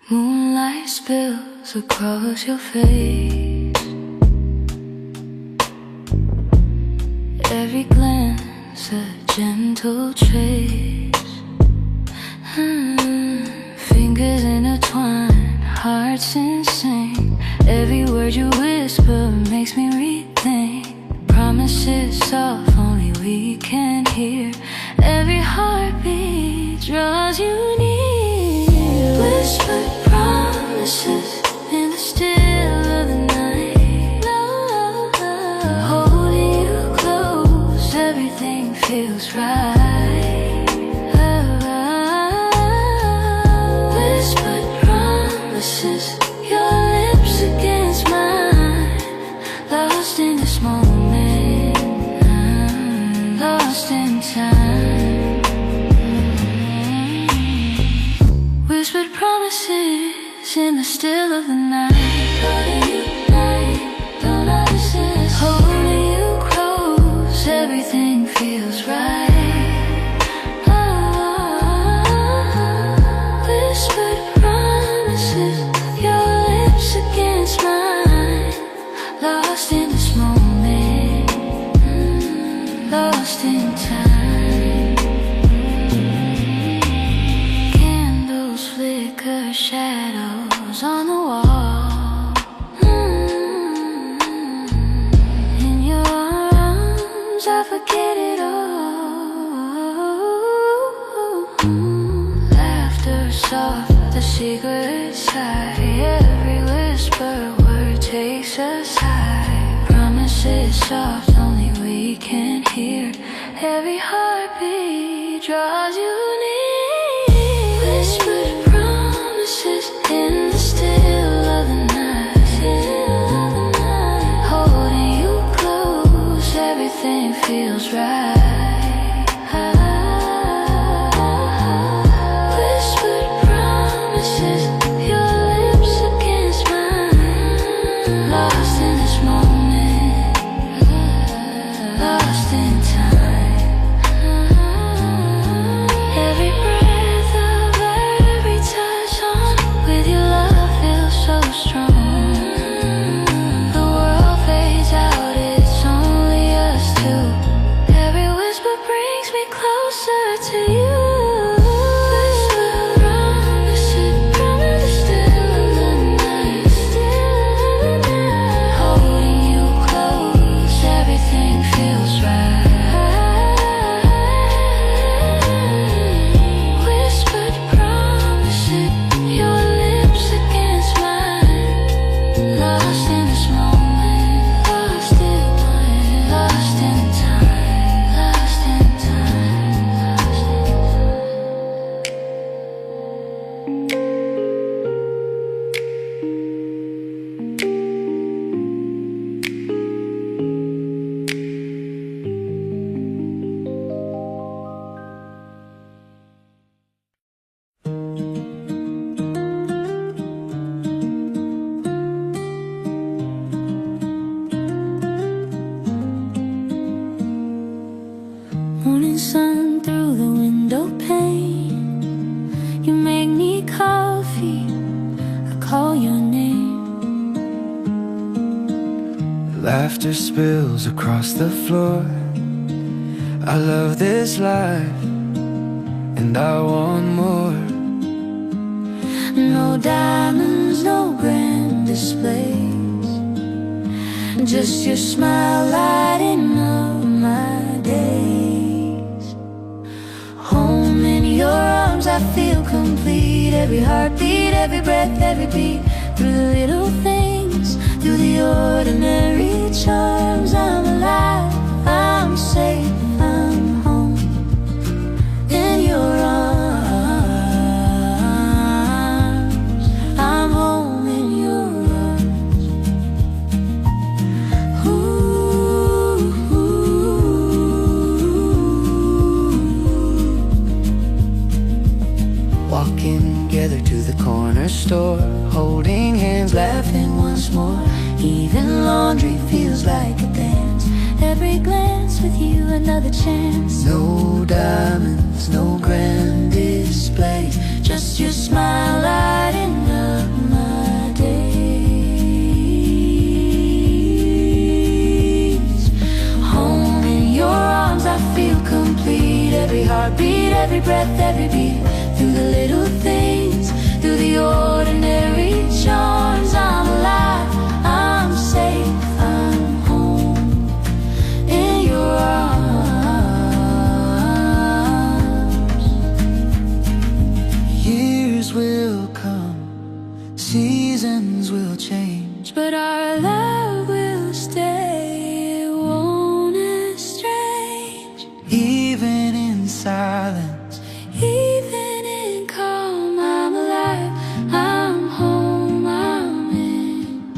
Moonlight spills across your face. Every glance a gentle trace. Fingers intertwine, hearts in sync. Every word you whisper makes me rethink. Promises soft, only we can hear. Every heartbeat draws you near. Whispered promises in the still of the night. Holding you close, everything feels right. Whispered promises, your lips against mine. Lost in this moment, lost in time. Whispered promises in the still of the night. Holding you tight, don't notice. Holding you close, everything feels right. Whispered promises, your lips against mine. Lost in this moment, lost in time. Candles flicker, shadows on the wall. In your arms, I forget it all. Laughter soft, the secret side. Every whisper word takes us high. Promises soft, only we can hear. Every heartbeat draws you near. Whispered promises in the still of the night. Holding you close, everything feels right. Whispered promises, your lips against mine. Lost in this moment, lost in time. Every breath of every touch on with your love feels so strong. The world fades out, it's only us two. Every whisper brings me closer to you. Whispered promises, promises still in the night. Holding you close, everything feels right. Whispered promises, your lips against mine. Lost in this moment, lost in time, lost in time, lost in time, lost in morning sun through the window pane. You make me coffee, I call your name. Laughter spills across the floor. I love this life, and I want more. No diamonds, no grand displays, just your smile lighting up my days. Home in your arms, I feel complete. Every heartbeat, every breath, every beat. Through the little things, through the ordinary charms. I'm alive, I'm safe, I'm home in your arms. I'm home in your arms. Ooh, Walking together to the the corner store, holding hands, laughing once more. Even laundry feels like a dance. Every glance with you, another chance. No diamonds, no grand display, Just your smile lighting up my days. Home in your arms, I feel complete. Every heartbeat, every breath, every beat. Through the little things, through the ordinary charms. I'm alive, I'm safe, I'm home in your arms. Years will come, seasons will change, But our love will stay, it won't estrange. even in silence, Even in calm, I'm alive, I'm home, I'm in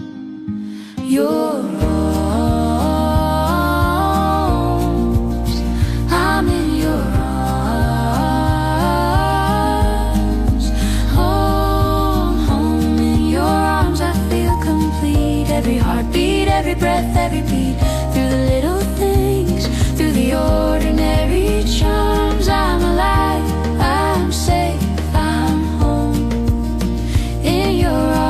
your arms. I'm in your arms. Home in your arms, I feel complete. Every heartbeat, every breath, every beat. Through the little things, through the ordinary charms. I'm alive, I'm safe, I'm home in your arms.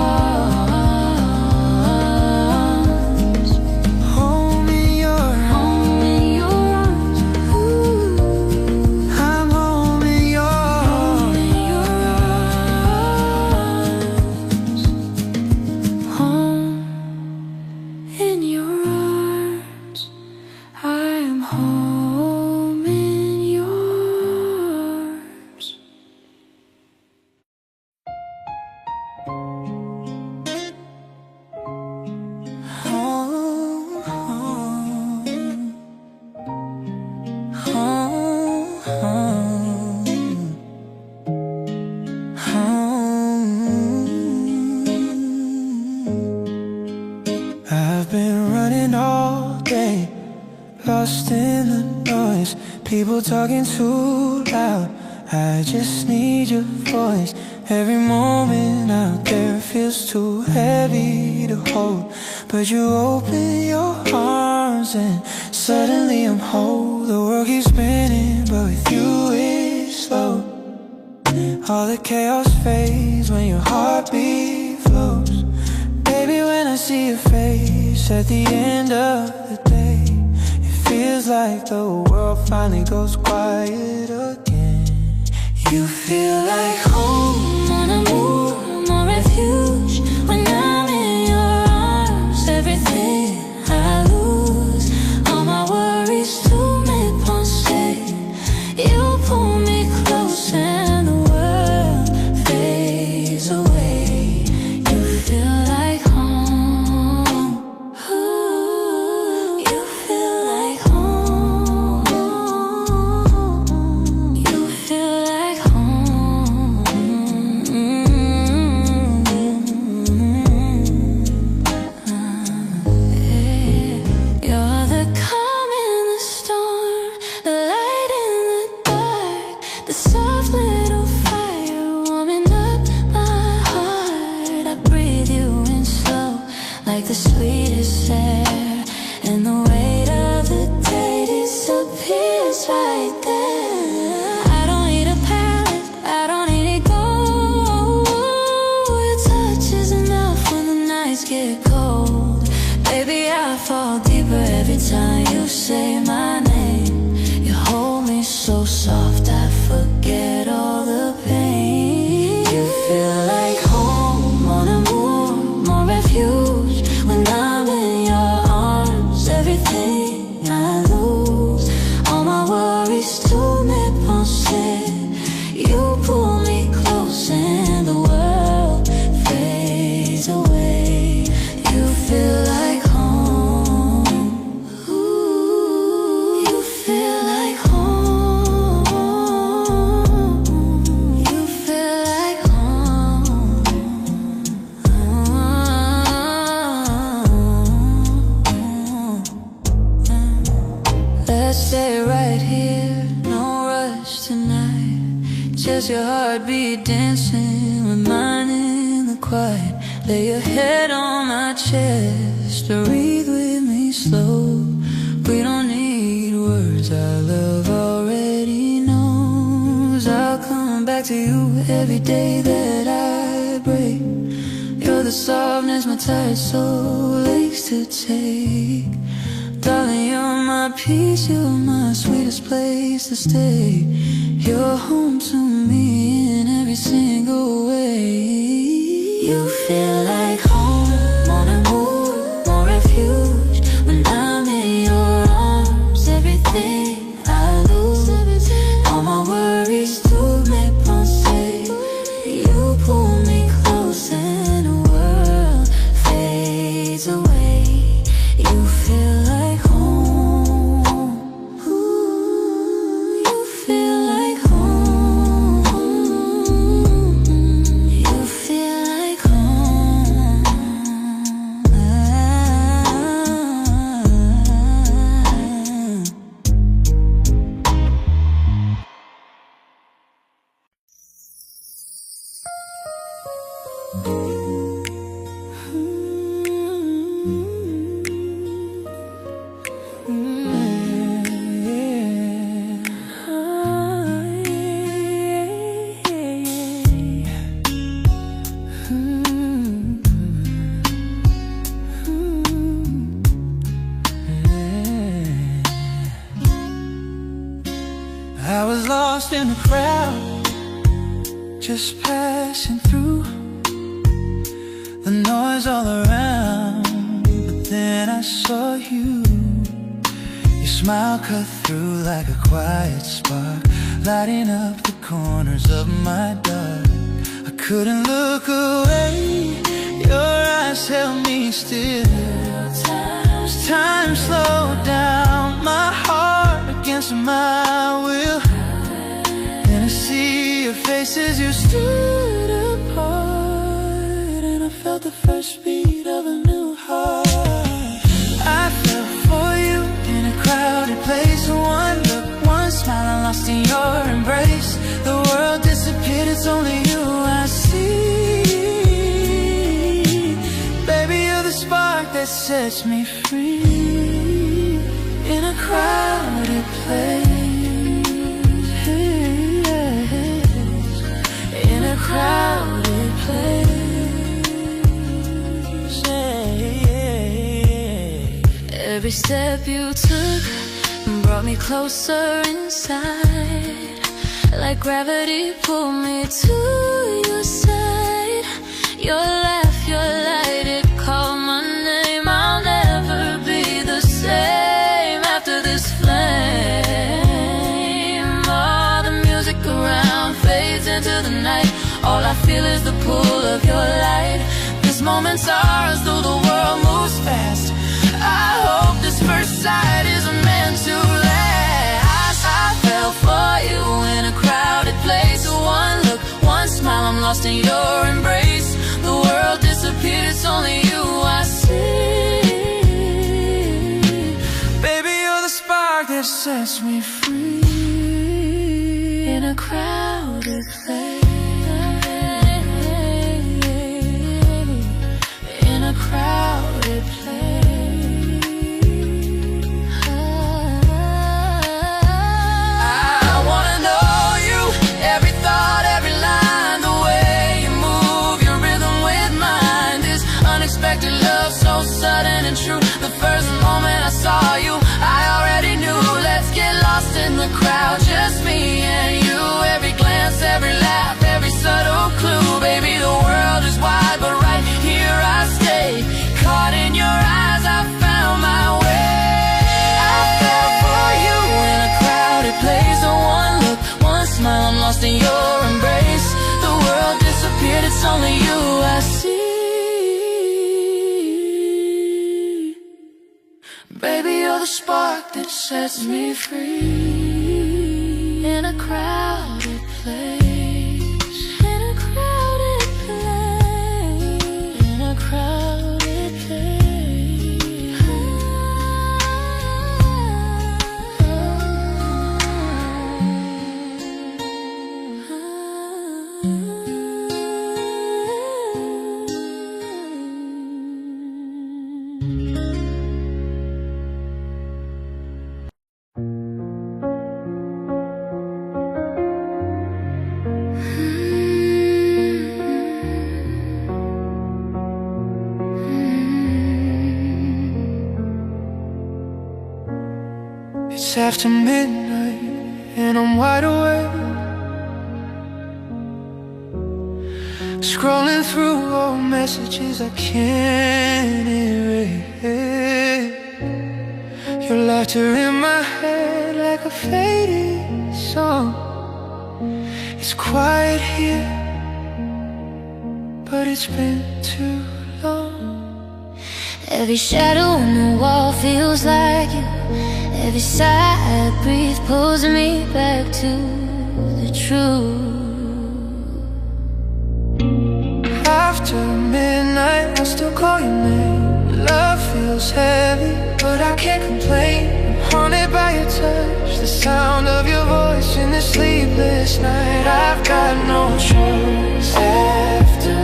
home in your Home in your arms. Ooh. I'm home in your Home in your arms. Home in your arms. I'm home in yours. home, home, home, home. I've been running all day, lost in the noise. People talking too loud, I just need your voice. Every moment out there feels too heavy to hold, but you open your arms and suddenly I'm whole. The world keeps spinning, but with you it's slow. All the chaos fades when your heartbeat flows. Baby, when I see your face at the end of the day, it feels like the world finally goes quiet again. You feel like home, On a move, more refuge. When I'm in your arms, everything I lose. All my worries to me penser. You pull me close and the world fades away. You feel like home. Ooh, you feel like home. You feel like home. You're the calm in the storm, the light in the dark, the soft little fire warming up my heart. I breathe you in slow, like the sweetest air, and the weight of the day disappears right there. I don't need a palette, I don't need it gold. Your touch is enough when the nights get cold. Baby, I fall deeper every time you say my name. You hold me so soft, I forget all the pain. You feel like home, on a move, more refuge. When I'm in your arms, everything I lose. All my worries to me penser. You pull me close and the world fades away. You feel like home. Ooh, you feel like home. You feel like home. Let's stay right here, no rush tonight. Just your heartbeat dancing with mine quiet. Lay your head on my chest, breathe with me slow. We don't need words, our love already knows. I'll come back to you every day that I break. You're the softness my tired soul aches to take. Darling, you're my peace, you're my sweetest place to stay. You're home to me in every single way. You feel like home, mon amour, mon refuge. When I'm in your arms, everything I lose. All my worries, toutes mes pensées. You pull me close and the world fades away. You feel like home. Ooh, you feel like home. You feel like home. I was lost in the crowd, just passing through, the noise all around, but then I saw you. Your smile cut through like a quiet spark, lighting up the corners of my dark. I couldn't look away, your eyes held me still. As time slowed down, my heart against my will. And I see your faces, you stood apart, and I felt the first beat of a new heart. I fell for you in a crowded place. One look, one smile, I'm lost in your embrace. The world disappeared, it's only you I see. Baby, you're the spark that sets me free. In a crowded place, in a crowded place. Every step you took brought me closer inside, like gravity pulled me to your side. Your laugh, your light, it called my name. I'll never be the same after this flame. All the music around fades into the night. All I feel is the pull of your light. This moment's ours, though the world moves fast. I hope this first sight isn't meant to last. I fell for you in a crowded place. One look, one smile, I'm lost in your embrace. The world disappeared, it's only you I see. Baby, you're the spark that sets me free. In a crowded place, in a crowded place. I wanna know you, every thought, every line. The way you move, your rhythm with mine. This unexpected love, so sudden and true. The first moment I saw you, I already knew. Let's get lost in the crowd, just me and you. Every glance, every laugh, every subtle clue. Baby, the world is wide, but right here I stay. Caught in your eyes, I found my way. I fell for you in a crowded place. One look, one smile, I'm lost in your embrace. The world disappeared, it's only you I see. Baby, you're the spark that sets me free. In a crowded place, in a crowded place, In a crowded place. It's after midnight and I'm wide awake, scrolling through old messages I can't erase. Your laughter in my head like a faded song. It's quiet here, but it's been too long. Every shadow on the wall feels like you. Every sigh I breathe pulls me back to the truth. After midnight, I still call your name. Love feels heavy, but I can't complain. I'm haunted by your touch, the sound of your voice in this sleepless night. I've got no choice. After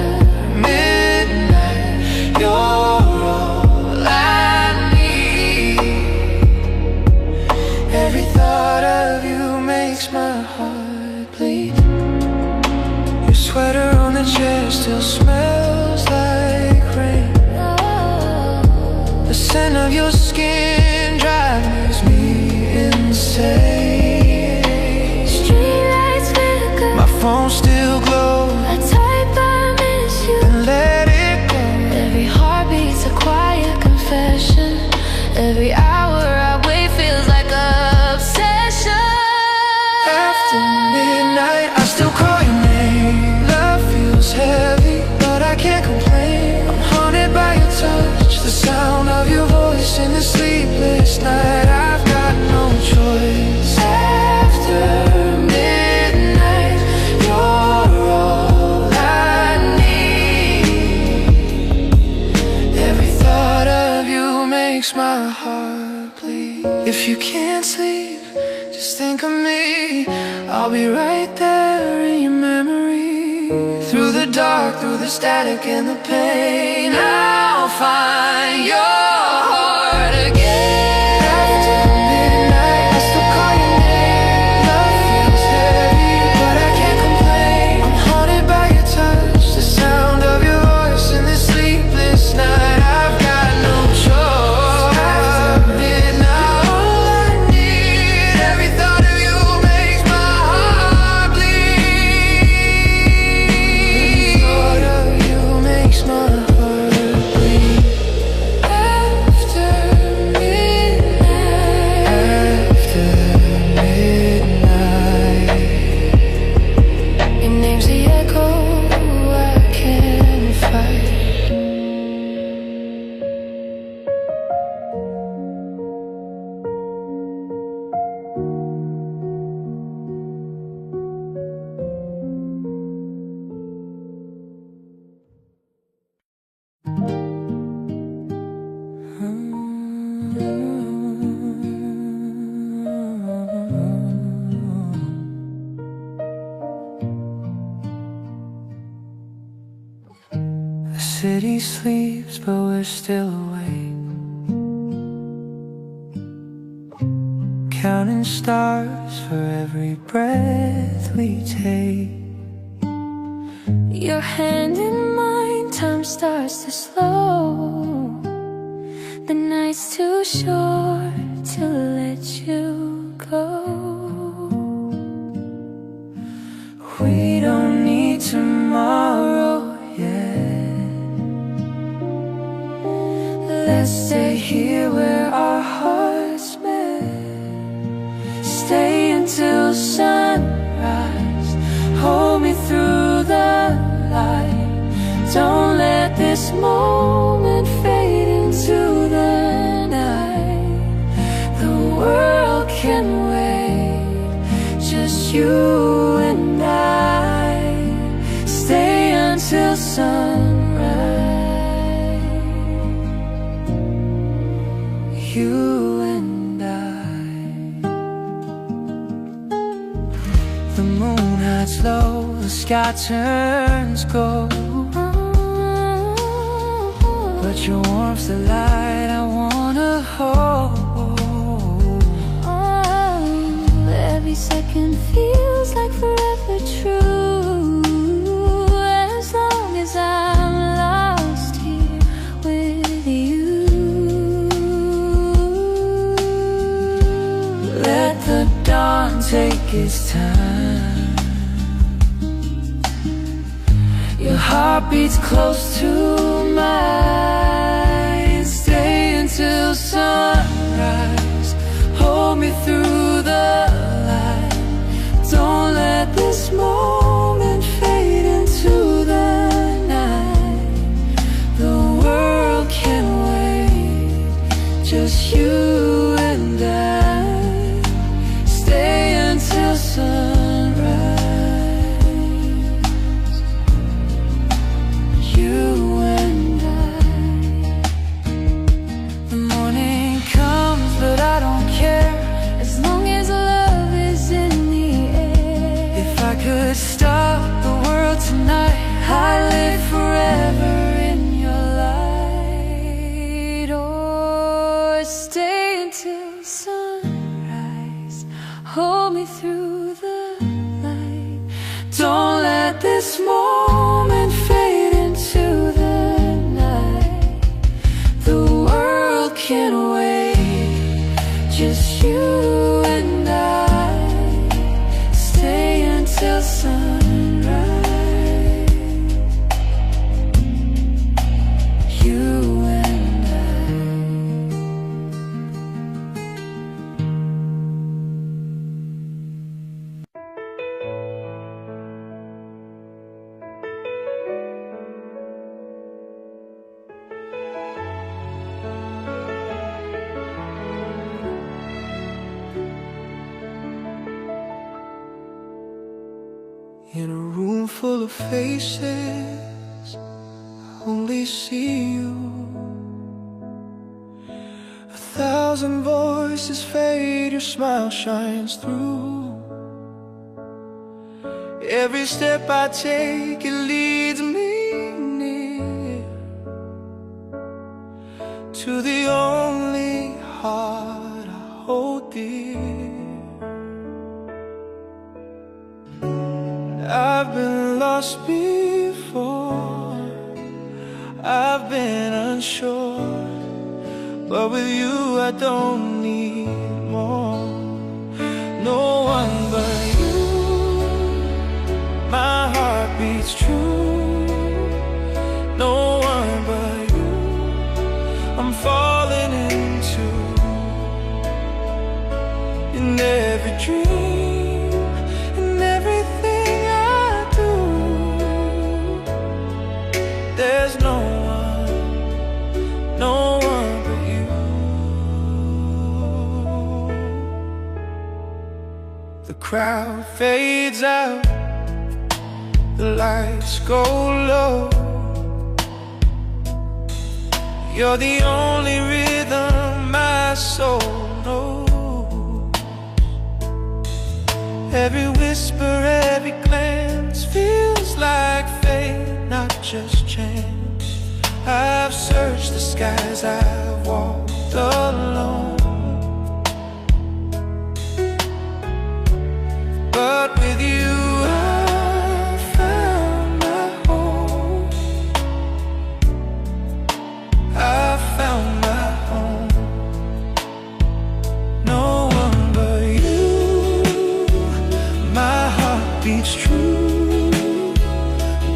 midnight, you're all I need. Every thought of you makes my heart bleed. Your sweater on the chair still smells like rain. The scent of your skin drives me insane. Streetlights flicker, My phone still glows, I type I miss you, and let it go. every heartbeat's a quiet confession. Every hour I wait feels like obsession. After midnight, I still call your name. Love feels heavy, but I can't complain. I'm haunted by your touch, the sound of your voice in the sleepless night. I've got no choice. After midnight, you're all I need. Every thought of you makes my heart bleed. If you can't sleep, just think of me. I'll be right there in your memory. Through the dark, through the static and the pain, I'll find your heart again. After midnight, I still call your name. Love feels heavy, but I can't complain. I'm haunted by your touch, the sound of your voice in this sleepless night. I've got no choice. After midnight, all I need, every thought of you makes my heart bleed. The thought of you makes my heart bleed. After midnight, your name's the echo I can't fight. The city sleeps, but we're still awake, counting stars for every breath we take. Your hand in mine, time starts to slow. The night's too short to let you go. We don't need tomorrow yet. Let's stay here where our hearts met. Stay until sunrise. Hold me through the light. Don't let this moment fade into the night. The world can wait, just you and I. Stay until sunrise. You and I. The moon hides low, the sky turns gold, but your warmth's the light I wanna hold. Every second feels like forever true, as long as I'm lost here with you. it's time. Your heart beats close to mine. Stay until sunrise. Hold me through the light. Don't let this moment fade into the night. The world can wait, just you and I. Stay until sunrise. You and I. The morning comes, but I don't care, as long as love is in the air. If I could stop the world tonight, I'd live forever in your light. Or stay until sunrise. Hold me through the light. Don't let this moment fade into the night. The world can wait, just you and I. Stay until sunrise. You and I. In a room full of faces, I only see you. 1,000 voices fade, your smile shines through. Every step I take, it leads me near to the only heart I hold dear. I've been lost before, I've been unsure, but with you I don't need more. No one but you, my heart beats true. No one but you, I'm falling into. In every dream, in everything I do, there's no one but you. The crowd fades out, the lights go low. You're the only rhythm my soul knows. Every whisper, every glance feels like fate, not just chance. I've searched the skies, I've walked alone, but with you I found my home. I found my home. No one but you, my heart beats true.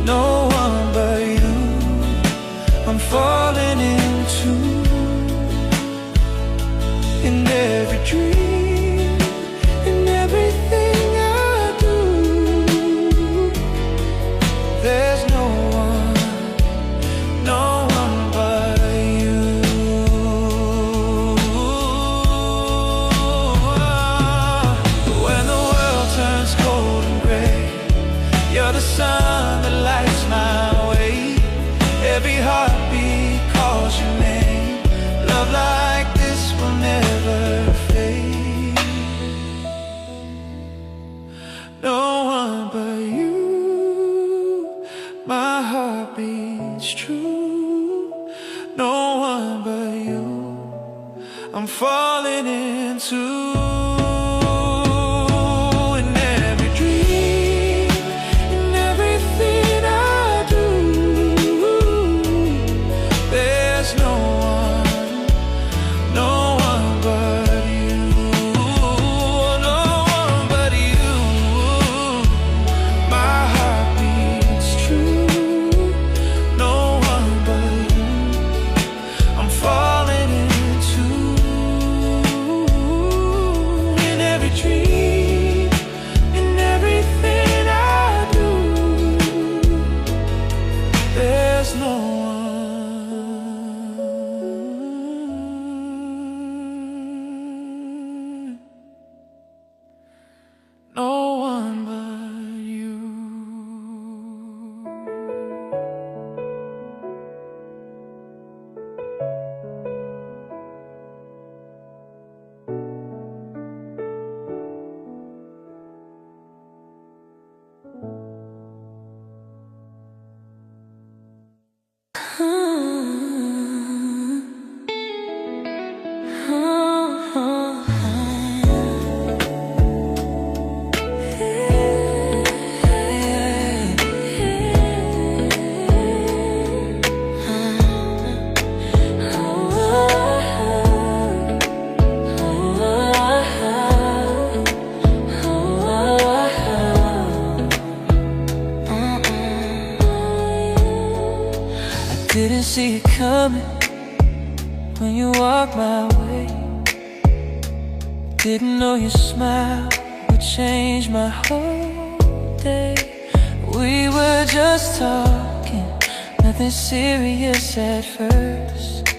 No one but you, I'm falling into. In every dream, in everything I do, there's no one but you. When the world turns cold and gray, you're the sun that lights my way. Every heartbeat calls your name. Love like this will never fade. No one but you, my heart beats true. No one but you, I'm falling into. In every dream, in everything I do, there's no one but you. No one but you. there's no one. No one but you. Didn't see it coming when you walked my way. Didn't know your smile would change my whole day. We were just talking, nothing serious at first,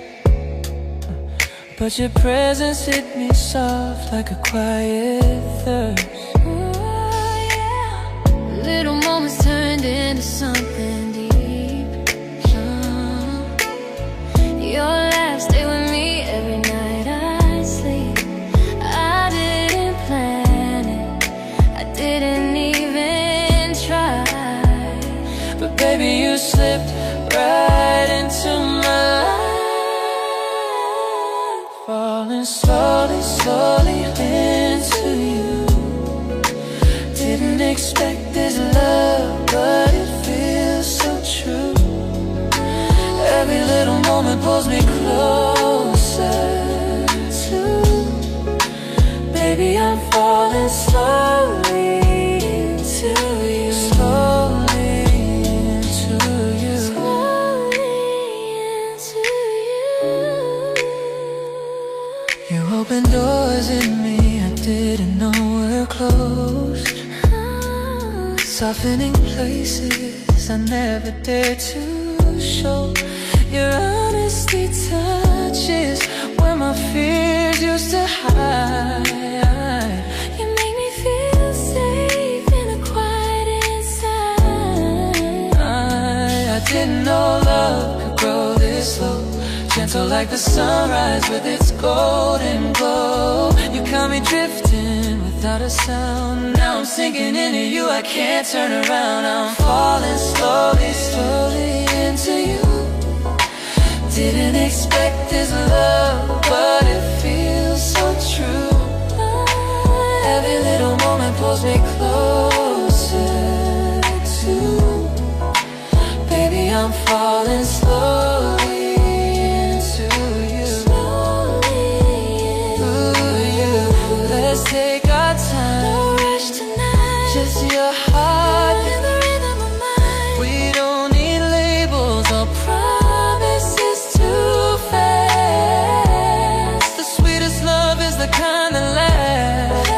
but your presence hit me soft like a quiet thirst. Little moments turned into something deep. Your laugh stay with me every night I sleep. I didn't plan it, I didn't even try, but baby, you slipped right into my life, falling slowly, slowly into you. Didn't expect this love, but it feels so true. Every little moment pulls me closer to. Baby, I'm falling slowly into you. Slowly into you. slowly into you. You opened doors in me I didn't know were closed, softening places I never dared to show. Your honesty touches where my fears used to hide. You make me feel safe in the quiet inside. I didn't know love could grow this slow, gentle like the sunrise with its golden glow. You caught me drifting without a sound. Now I'm sinking into you, I can't turn around. I'm falling slowly, slowly into you. Didn't expect this love, but it feels so true. Every little moment pulls me closer to. Baby, I'm falling slowly into you. Slowly Ooh, you. Let's take our time. no rush tonight, Just your heart in the rhythm of mine. We don't need labels or promises too fast. The sweetest love is the kind that lasts.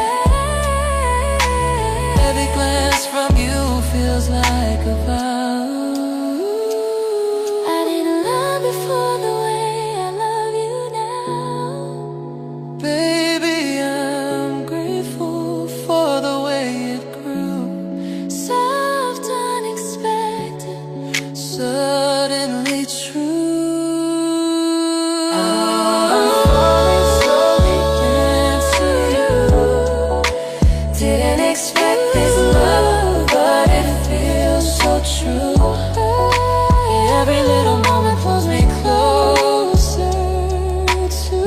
Every glance from you feels like a vow. I didn't love before the way I love you now. Baby, I'm grateful for the way it grew. Soft, unexpected, Suddenly true. falling slowly into you. Didn't expect this love, but it feels so true. Every little moment pulls me closer to.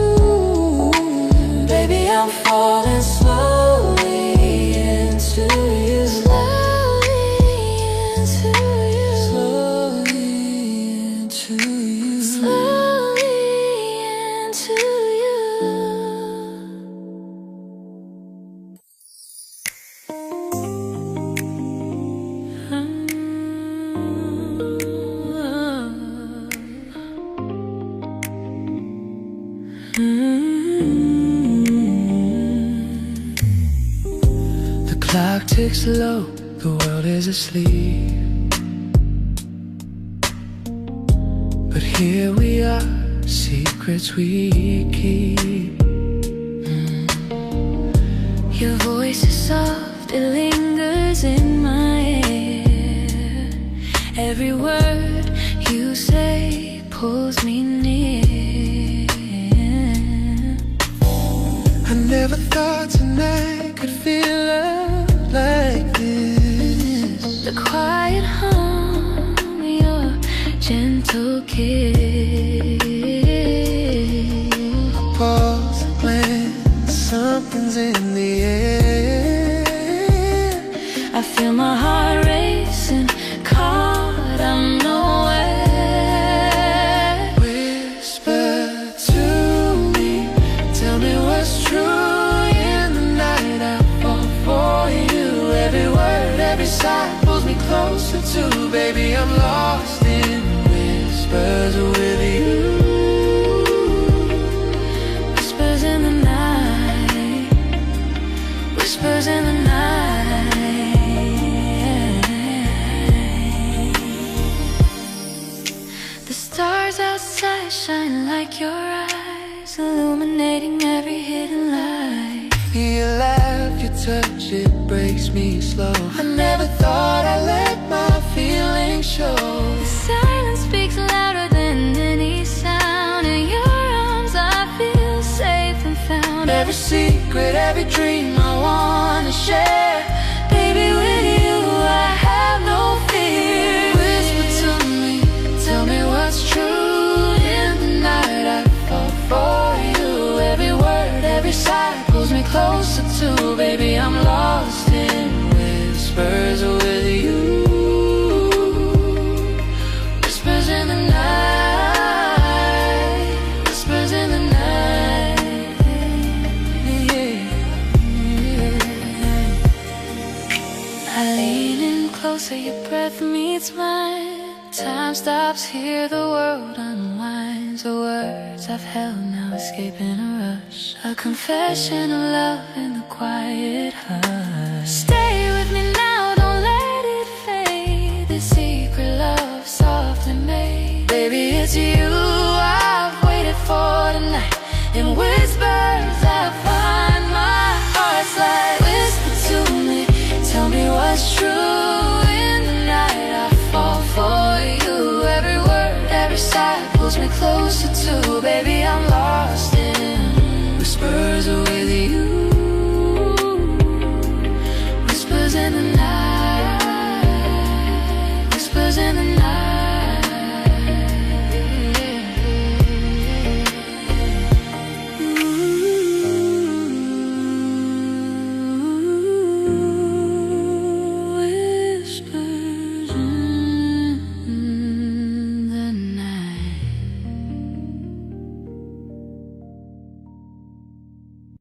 Baby, I'm falling slowly into you. Slowly into you. Slowly into you. Slowly into you. The clock ticks low, the world is asleep. but here we are, secrets we keep. Your voice is soft, it lingers in my ear. Every word you say pulls me near. I never thought tonight could feel love like this. The quiet hum, your gentle kiss. Pause when something's in the air. I feel my heart racing, caught unaware. Whisper to me, tell me what's true. In the night I fall for you. Every word, every sigh pulls me closer to. Baby, I'm lost in whispers with you. Whispers in the night, whispers in the night. The stars outside shine like your eyes, illuminating every hidden light. Your laugh, your touch, it breaks me slow. I never thought I'd let my feelings show. The silence speaks louder than any sound. In your arms I feel safe and found. Every secret, every dream I wanna share. Baby, with you I have no fear. Whisper to me, tell me what's true. In the night I fall for you. Every word, every sigh pulls me closer to. Baby, I'm lost in whispers with you. Whispers in the night, whispers in the night. I lean in closer, your breath meets mine. Time stops here, the world unwinds. The words I've held now escape in a rush. A confession of love in the quiet hush. Stay with me now, don't let it fade. This secret love softly made. Baby, it's you I've waited for tonight. In whispers I find my heart's light. Whisper to me, tell me what's true. In the night I fall for you. Every word, every sigh pulls me closer to. Baby, I'm lost in whispers with you.